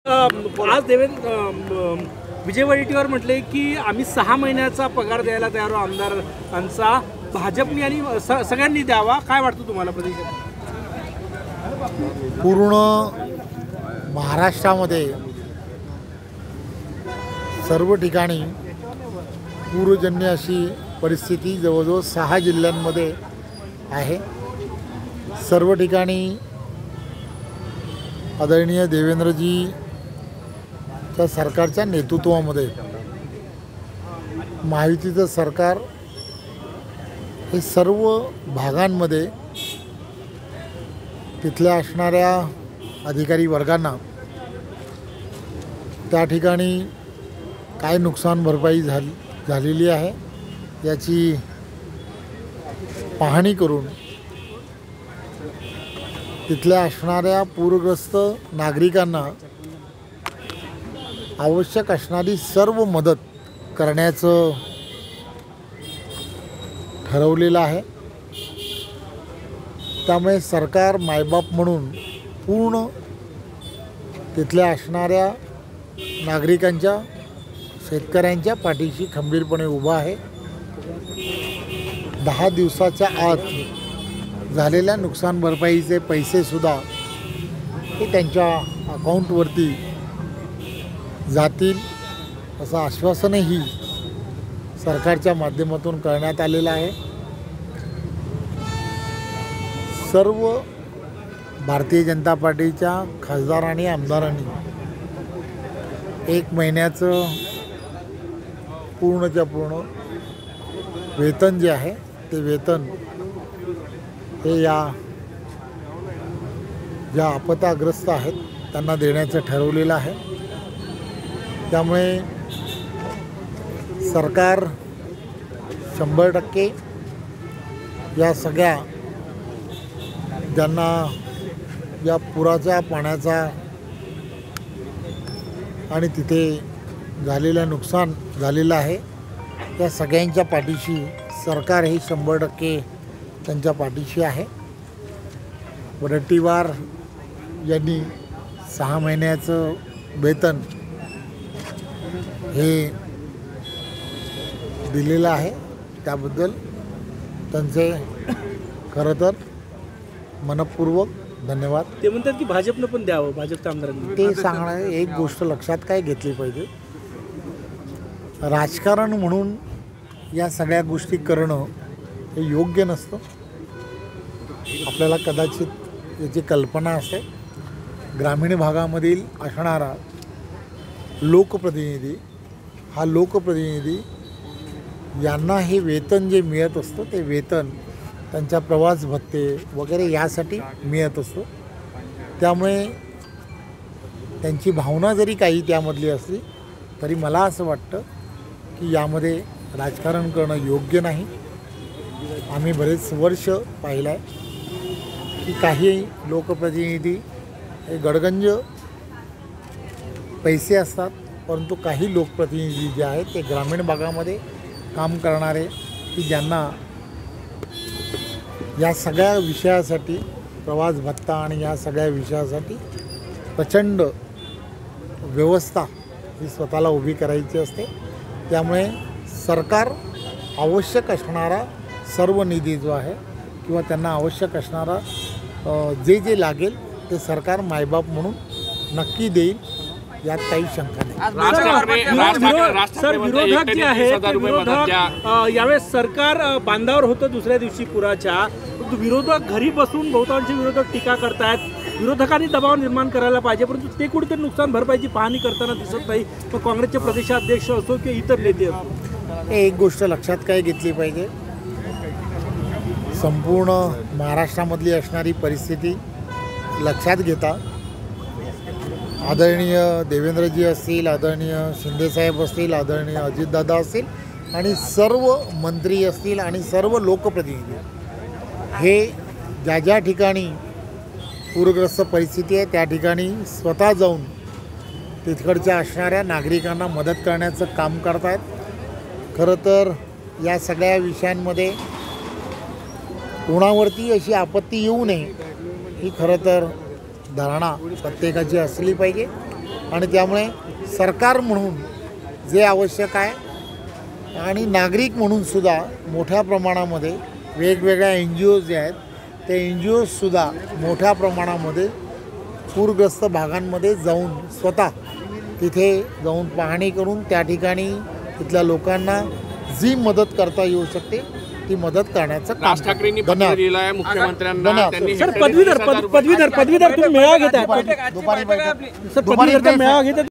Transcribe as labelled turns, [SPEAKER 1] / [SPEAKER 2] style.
[SPEAKER 1] आज विजय वडेट्टीवार म्हटले की आम्ही 6 महिन्याचा पगार द्यायला तयार आहोत आमदारांचा, भाजपनी आणि सगळ्यांनी द्यावा. काय वाटतं तुम्हाला प्रदेशात?
[SPEAKER 2] पूर्ण महाराष्ट्रामध्ये सर्व ठिकाणी पूरजन्य अशी परिस्थिती जवळजवळ 6 जिल्ह्यांमध्ये आहे. सर्व ठिकाणी आदरणीय देवेंद्रजीच्या सरकारच्या नेतृत्वामध्ये महायुतीचं सरकार हे सर्व भागांमध्ये तिथल्या असणाऱ्या अधिकारी वर्गांना त्या ठिकाणी काय नुकसान भरपाई झालेली आहे याची पाहणी करून तिथल्या असणाऱ्या पूरग्रस्त नागरिकांना आवश्यक असणारी सर्व मदत करण्याचं ठरवलेलं आहे. त्यामुळे सरकार मायबाप म्हणून पूर्ण तिथल्या असणाऱ्या नागरिकांच्या, शेतकऱ्यांच्या पाठीशी खंबीरपणे उभा आहे. 10 दिवसाच्या आत झालेल्या नुकसान भरपाईचे पैसेसुद्धा हे त्यांच्या अकाउंटवरती जातील असं आश्वासनही सरकारच्या माध्यमातून करण्यात आलेलं आहे. सर्व भारतीय जनता पार्टीच्या खासदार आणि आमदारांनी 1 महिन्याचं पूर्णच्या पूर्ण वेतन जे आहे ते वेतन हे या ज्या आपत्ताग्रस्त आहेत त्यांना देण्याचं ठरवलेलं आहे. त्यामुळे सरकार 100% या सगळ्या ज्यांना या पुराच्या पाण्याचा आणि तिथे झालेलं नुकसान झालेलं आहे या सगळ्यांच्या पाठीशी सरकार ही 100% त्यांच्या पाठीशी आहे. वडेट्टीवार यांनी 6 महिन्याचं वेतन हे दिलेलं आहे. त्याबद्दल त्यांचे खरं तर मनपूर्वक धन्यवाद.
[SPEAKER 1] ते म्हणतात की भाजपनं पण द्यावं, भाजपच्या आमदारांनी.
[SPEAKER 2] ते सांगणं एक गोष्ट लक्षात काय घेतली पाहिजे, राजकारण म्हणून या सगळ्या गोष्टी करणं हे योग्य नसतं. आपल्याला कदाचित याची कल्पना असते. ग्रामीण भागामधील असणारा लोकप्रतिनिधी, हा लोकप्रतिनिधी यांना हे वेतन जे मिळत असतं ते वेतन त्यांच्या प्रवास भत्ते वगैरे यासाठी मिळत असतो. त्यामुळे त्यांची भावना जरी काही त्यामधली असली तरी मला असं वाटतं की यामध्ये राजकारण करणं योग्य नाही. आम्ही बरेच वर्ष पाहिलं आहे की काही लोकप्रतिनिधी हे गडगंज पैसे असतात, परंतु काही लोकप्रतिनिधी जे आहेत ते ग्रामीण भागामध्ये काम करणारे की ज्यांना या सगळ्या विषयासाठी प्रवास भत्ता आणि या सगळ्या विषयासाठी प्रचंड व्यवस्था ही स्वतःला उभी करायची असते. त्यामुळे सरकार आवश्यक असणारा सर्व निधी जो आहे किंवा त्यांना आवश्यक असणारा जे जे लागेल ते सरकार मायबाप म्हणून नक्की देईल, यात काही शंका नाही.
[SPEAKER 1] सर, विरोधक जे आहेत यावेळेस सरकार बांधावर होतं दुसऱ्या दिवशी पुराच्या, विरोधक घरी बसून बहुतांश विरोधक टीका करतायत. विरोधकांनी दबाव निर्माण करायला पाहिजे, परंतु ते कुठेतरी नुकसान भरपाईची पाहणी करताना दिसत नाही. मग काँग्रेसचे प्रदेशाध्यक्ष असो की इतर नेते असो,
[SPEAKER 2] एक गोष्ट लक्षात काय घेतली पाहिजे, संपूर्ण महाराष्ट्रामधली असणारी परिस्थिती लक्षात घेता आदरणीय देवेंद्रजी असतील, आदरणीय शिंदेसाहेब असतील, आदरणीय अजितदादा असतील आणि सर्व मंत्री असतील आणि सर्व लोकप्रतिनिधी हे ज्या ज्या ठिकाणी पूरग्रस्त परिस्थिती आहे त्या ठिकाणी स्वतः जाऊन तिकडच्या असणाऱ्या नागरिकांना मदत करण्याचं काम करत आहेत. खरं तर या सगळ्या विषयांमध्ये कोणावरती अशी आपत्ती येऊ नये ही खरं तर धारणा प्रत्येकाची असली पाहिजे. आणि त्यामुळे सरकार म्हणून जे आवश्यक आहे आणि नागरिक म्हणूनसुद्धा मोठ्या प्रमाणामध्ये वेगवेगळ्या NGOज जे आहेत ते NGOजसुद्धा मोठ्या प्रमाणामध्ये पूरग्रस्त भागांमध्ये जाऊन स्वतः तिथे जाऊन पाहणी करून त्या ठिकाणी तिथल्या लोकांना जी मदत करता येऊ शकते ती मदत करण्याचं काम
[SPEAKER 3] राज ठाकरेंनी पत्र दिलं आहे मुख्यमंत्र्यांना.
[SPEAKER 2] धन्यवाद.
[SPEAKER 3] त्यांनी
[SPEAKER 1] सर
[SPEAKER 3] हेक्टरी
[SPEAKER 1] पदवीधर तुम्ही मेळावा घेताय
[SPEAKER 2] दुपारी
[SPEAKER 1] सर पदवीधर मेळावा घेताय